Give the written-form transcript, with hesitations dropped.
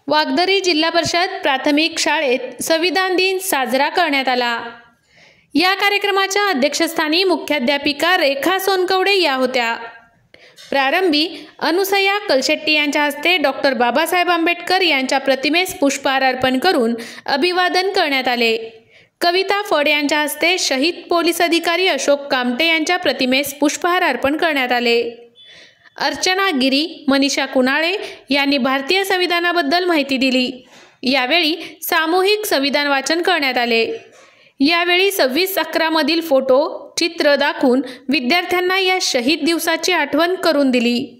वागदरी जिल्हा परिषद प्राथमिक शाळेत संविधान दिन साजरा करण्यात आला। या कार्यक्रमाच्या अध्यक्षस्थानी मुख्याध्यापिका रेखा सोनकवडे या होत्या। प्रारंभी अनुसया कलशेट्टी यांच्या हस्ते डॉक्टर बाबासाहेब आंबेडकर यांच्या प्रतिमेस पुष्पहार अर्पण करून अभिवादन करण्यात आले। कविता फड यांच्या हस्ते शहीद पोलीस अधिकारी अशोक कामटे यांच्या प्रतिमेस पुष्पहार अर्पण करण्यात आले। अर्चना गिरी, मनीषा कुणाळे यांनी भारतीय संविधानाबद्दल माहिती दिली। यावेळी सामूहिक संविधान वाचन करण्यात आले। यावेळी 26/11 मधील फोटो चित्र दाखवून विद्यार्थ्यांना या शहीद दिवसाची आठवण करून दिली।